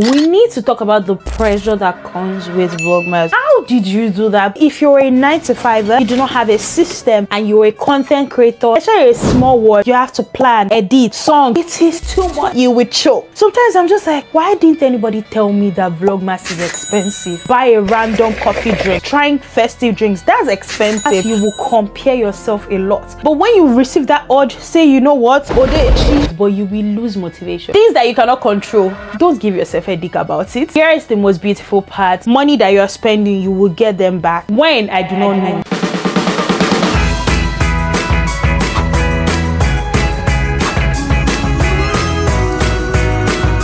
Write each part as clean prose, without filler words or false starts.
We need to talk about the pressure that comes with Vlogmas. How did you do that? If you're a 9-to-5er, you do not have a system and you're a content creator, especially a small one, you have to plan, edit, song. It is too much. You will choke. Sometimes I'm just like, why didn't anybody tell me that Vlogmas is expensive? Buy a random coffee drink, trying festive drinks, that's expensive. You will compare yourself a lot. But when you receive that urge, say, you know what, Odechi, but you will lose motivation. Things that you cannot control, don't give yourself a dick about it. Here is the most beautiful part. Money that you're spending, you will get them back. When? I do not know.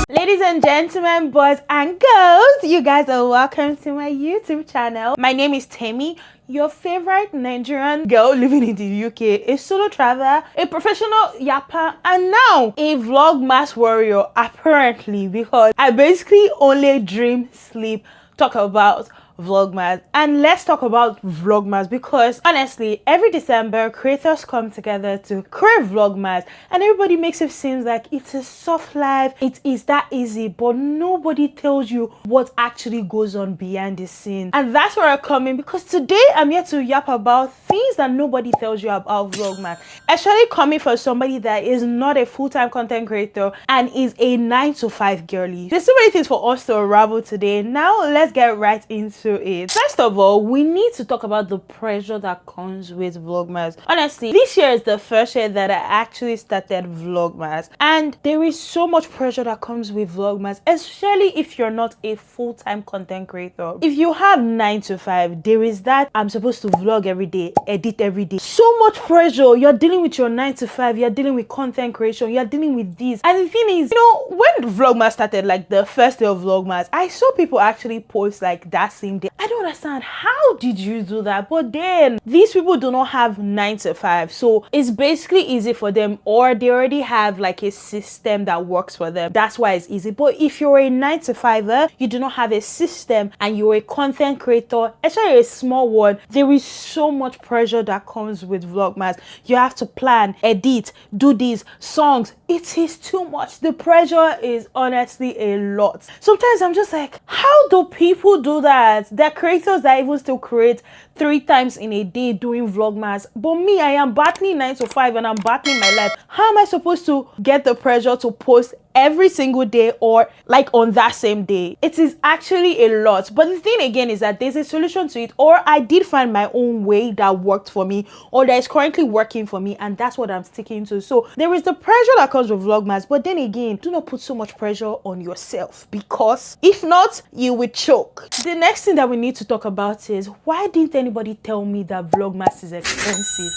Ladies and gentlemen, boys and girls, you guys are welcome to my YouTube channel. My name is Temi, your favorite Nigerian girl living in the UK, a solo traveler, a professional yapper, and now a Vlogmas warrior, apparently, because I basically only dream, sleep, talk about Vlogmas. And let's talk about Vlogmas because honestly, every December creators come together to create Vlogmas and everybody makes it seem like it's a soft life, it is that easy, but nobody tells you what actually goes on behind the scenes. And that's where I come in, because today I'm here to yap about things that nobody tells you about Vlogmas, especially coming from somebody that is not a full-time content creator and is a 9-to-5 girly. There's so many things for us to unravel today. Now let's get right into it. First of all, we need to talk about the pressure that comes with Vlogmas. Honestly, this year is the first year that I actually started Vlogmas, and there is so much pressure that comes with Vlogmas, especially if you're not a full-time content creator. If you have 9-to-5, there is that I'm supposed to vlog every day, edit every day. So much pressure. You're dealing with your 9-to-5, you're dealing with content creation, you're dealing with this. And the thing is, you know, when Vlogmas started, like the first day of Vlogmas, I saw people actually post like that same day. I don't understand, how did you do that? But then these people do not have 9-to-5, so it's basically easy for them, or they already have like a system that works for them. That's why it's easy. But if you're a 9-to-5er, you do not have a system and you're a content creator, especially a small one, there is so much pressure that comes with Vlogmas. You have to plan, edit, do these songs. It is too much. The pressure is honestly a lot. Sometimes I'm just like, how do people do that? There are creators that even still create 3 times in a day doing Vlogmas. But me, I am battling 9-to-5 and I'm battling my life. How am I supposed to get the pressure to post every single day or like on that same day? It is actually a lot. But the thing again is that there's a solution to it, or I did find my own way that worked for me, or that is currently working for me, and that's what I'm sticking to. So there is the pressure that comes with Vlogmas, but then again, do not put so much pressure on yourself, because if not, you will choke. The next thing that we need to talk about is, why didn't anybody tell me that Vlogmas is expensive?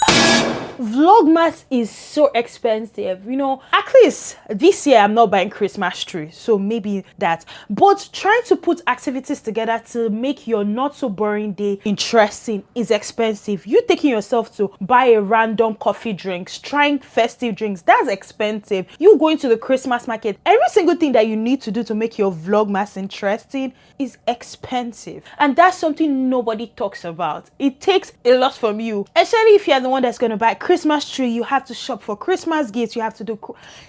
Vlogmas is so expensive. You know, at least this year I'm not buying Christmas tree, so maybe that. But trying to put activities together to make your not so boring day interesting is expensive. You taking yourself to buy a random coffee drinks, trying festive drinks, that's expensive. You going to the Christmas market, every single thing that you need to do to make your Vlogmas interesting is expensive, and that's something nobody talks about. It takes a lot from you, especially if you're the one that's going to buy Christmas tree. You have to shop for Christmas gifts, you have to do,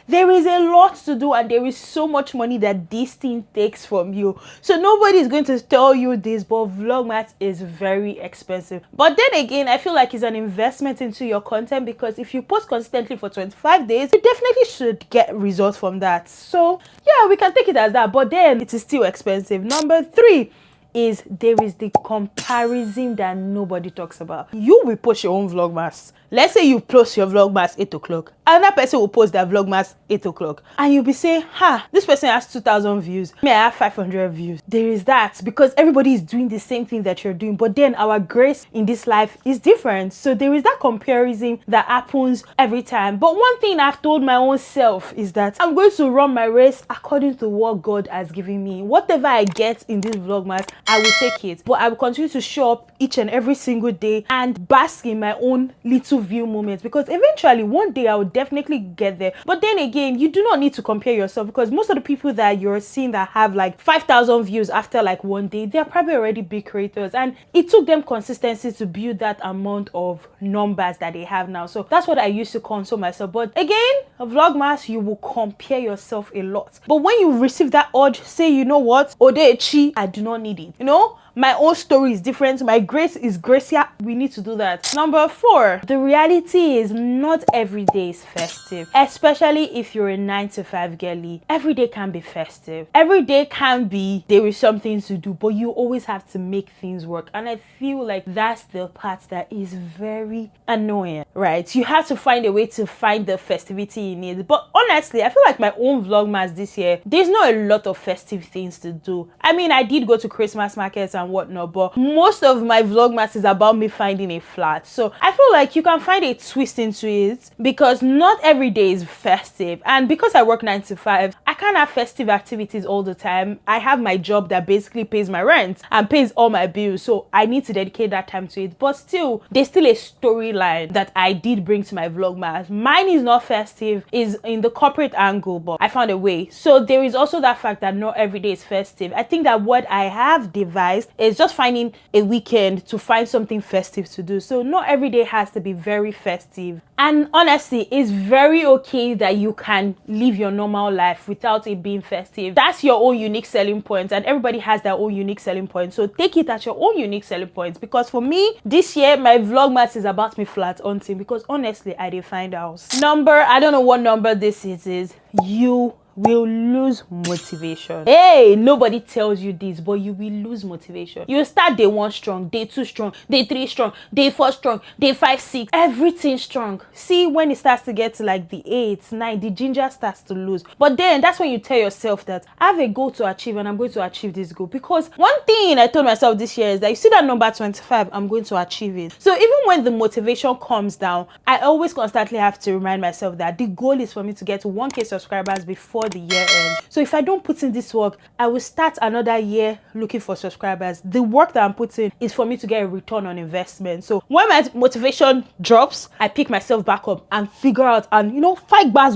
there is a lot to do, and there is so much money that this thing takes from you. So nobody is going to tell you this, but Vlogmas is very expensive. But then again, I feel like it's an investment into your content, because if you post consistently for 25 days, you definitely should get results from that. So yeah, we can take it as that, but then it is still expensive. Number 3 is, there is the comparison that nobody talks about. You will post your own Vlogmas. Let's say you post your Vlogmas 8 o'clock. Another person will post their Vlogmas 8 o'clock. And you'll be saying, this person has 2,000 views. Me, I have 500 views. There is that, because everybody is doing the same thing that you're doing. But then our grace in this life is different. So there is that comparison that happens every time. But one thing I've told my own self is that I'm going to run my race according to what God has given me. Whatever I get in this Vlogmas, I will take it. But I will continue to show up each and every single day and bask in my own little view moments, because eventually one day I will definitely get there. But then again, you do not need to compare yourself, because most of the people that you're seeing that have like 5,000 views after like one day, they're probably already big creators, and it took them consistency to build that amount of numbers that they have now. So that's what I used to console myself. But again, Vlogmas, you will compare yourself a lot. But when you receive that urge, say, you know what, Odechi, I do not need it. You know, my own story is different. My grace is gracier. We need to do that. Number 4, the reality is not every day is festive, especially if you're a 9-to-5 girly. Every day can be festive. Every day can be there is something to do, but you always have to make things work. And I feel like that's the part that is very annoying, right? You have to find a way to find the festivity in it. But honestly, I feel like my own Vlogmas this year, there's not a lot of festive things to do. I mean, I did go to Christmas markets and whatnot, but most of my Vlogmas is about me finding a flat. So I feel like you can find a twist into it, because not every day is festive. And because I work 9-to-5, I can't have festive activities all the time. I have my job that basically pays my rent and pays all my bills, so I need to dedicate that time to it. But still, there's still a storyline that I did bring to my Vlogmas. Mine is not festive, is in the corporate angle, but I found a way. So there is also that fact that not every day is festive. I think that what I have devised is just finding a weekend to find something festive to do. So not every day has to be very festive. And honestly, it's very okay that you can live your normal life without it being festive. That's your own unique selling point, and everybody has their own unique selling point. So take it as your own unique selling points. Because for me, this year, my Vlogmas is about me flat hunting, because honestly, I did find out. I don't know what number this is you will lose motivation. Hey, nobody tells you this, but you will lose motivation. You start day 1 strong, day 2 strong, day 3 strong, day 4 strong, day 5, 6, everything strong. See, when it starts to get to like the 8, 9, the ginger starts to lose. But then that's when you tell yourself that I have a goal to achieve, and I'm going to achieve this goal. Because one thing I told myself this year is that you see that number 25, I'm going to achieve it. So even when the motivation comes down, I always constantly have to remind myself that the goal is for me to get to 1K subscribers before the year ends. So if I don't put in this work, I will start another year looking for subscribers. The work that I'm putting is for me to get a return on investment. So when my motivation drops, I pick myself back up and figure out and, you know, fight bass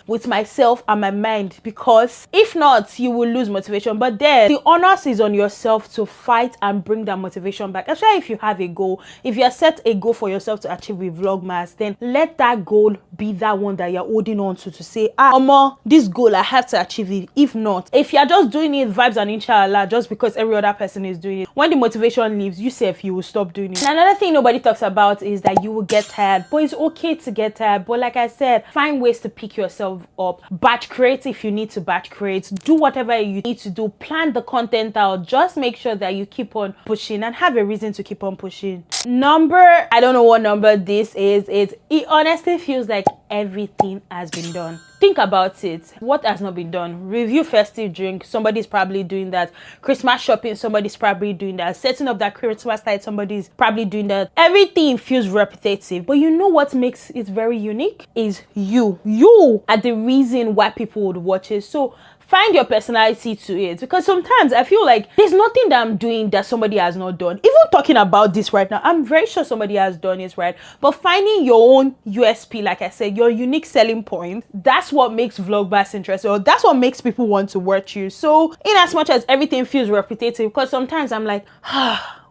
with myself and my mind, because if not, you will lose motivation. But then the onus is on yourself to fight and bring that motivation back. Especially if you have a goal. If you have set a goal for yourself to achieve with Vlogmas, then let that goal be that one that you're holding on to say, Omo, this goal, I have to achieve it. If not, if you're just doing it vibes and inshallah just because every other person is doing it, when the motivation leaves, you will stop doing it. And another thing nobody talks about is that you will get tired. But it's okay to get tired. But like I said, find ways to pick yourself up. Batch create if you need to batch create. Do whatever you need to do. Plan the content out. Just make sure that you keep on pushing and have a reason to keep on pushing. I don't know what number this is. It honestly feels like everything has been done. Think about it. What has not been done? Review festive drink. Somebody's probably doing that. Christmas shopping. Somebody's probably doing that. Setting up that Christmas light. Somebody's probably doing that. Everything feels repetitive. But you know what makes it very unique? Is you. You are the reason why people would watch it. So find your personality to it, because sometimes I feel like there's nothing that I'm doing that somebody has not done. Even talking about this right now, I'm very sure somebody has done it, right? But finding your own USP, like I said, your unique selling point, that's what makes Vlogmas interesting, or that's what makes people want to watch you. So in as much as everything feels repetitive, because sometimes I'm like,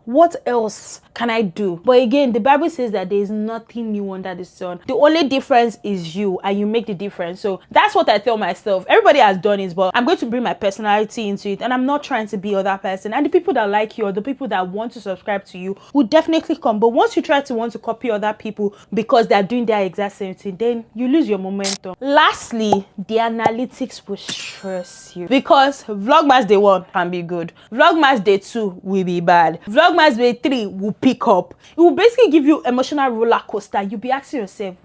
what else can I do? But again, the Bible says that there is nothing new under the sun. The only difference is you, and you make the difference. So that's what I tell myself. Everybody has done it, but I'm going to bring my personality into it, and I'm not trying to be other person. And the people that like you, or the people that want to subscribe to you, will definitely come. But once you try to want to copy other people because they're doing their exact same thing, then you lose your momentum. Lastly, the analytics will stress you, because Vlogmas day 1 can be good. Vlogmas day 2 will be bad. Vlogmas day 3 will pick up. It will basically give you emotional roller coaster. You'll be asking yourself,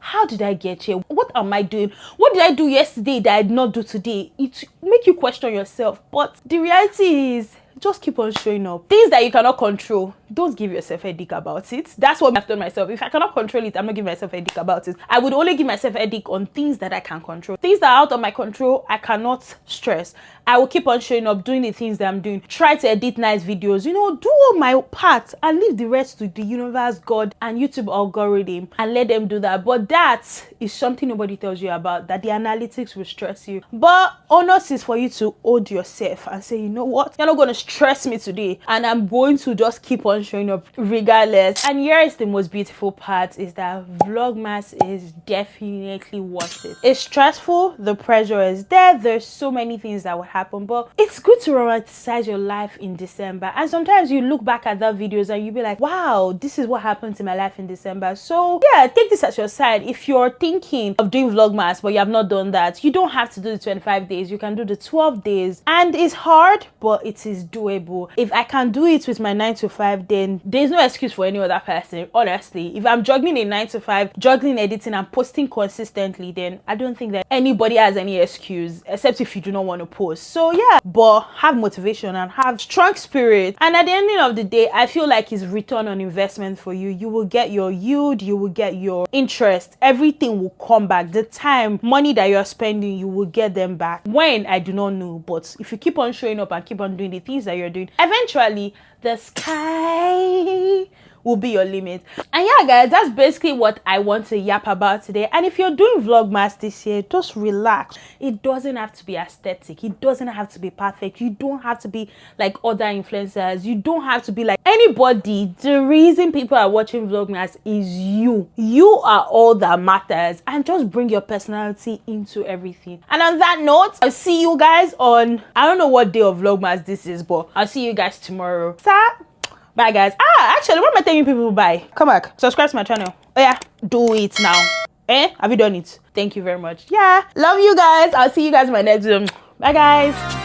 how did I get here? What am I doing? What did I do yesterday that I did not do today? It make you question yourself. But the reality is, just keep on showing up. Things that you cannot control, don't give yourself a headache about it. That's what I've told myself. If I cannot control it, I'm not giving myself a headache about it. I would only give myself a headache on things that I can control. Things that are out of my control, I cannot stress. I will keep on showing up, doing the things that I'm doing. Try to edit nice videos, you know, do all my part and leave the rest to the universe, God, and YouTube algorithm, and let them do that. But that is something nobody tells you about, that the analytics will stress you. But honest is for you to hold yourself and say, you know what, you're not going to stress me today, and I'm going to just keep on showing up regardless. And here is the most beautiful part, is that Vlogmas is definitely worth it. It's stressful, the pressure is there, there's so many things that will happen, but it's good to romanticize your life in December. And sometimes you look back at that videos and you'll be like, wow, this is what happened to my life in December. So yeah, take this as your side. If you're thinking of doing Vlogmas but you have not done that, you don't have to do the 25 days, you can do the 12 days. And it's hard, but it is doable. If I can do it with my 9 to 5, then there's no excuse for any other person. Honestly, if I'm juggling a 9 to 5, juggling editing and posting consistently, then I don't think that anybody has any excuse, except if you do not want to post. So yeah, but have motivation and have strong spirit, and at the ending of the day, I feel like it's return on investment for you. You will get your yield, you will get your interest, everything will come back. The time, money that you're spending, you will get them back. When, I do not know, but if you keep on showing up and keep on doing the things that you're doing, eventually the sky will be your limit. And yeah guys, that's basically what I want to yap about today. And if you're doing Vlogmas this year, just relax. It doesn't have to be aesthetic, it doesn't have to be perfect, you don't have to be like other influencers, you don't have to be like anybody. The reason people are watching Vlogmas is you are all that matters, and just bring your personality into everything. And on that note, I'll see you guys on, I don't know what day of Vlogmas this is, but I'll see you guys tomorrow. Bye guys. Actually, what am I telling people? Bye. Come back, subscribe to my channel. Oh yeah, do it now. Have you done it? Thank you very much. Yeah, love you guys. I'll see you guys in my next video. Bye guys.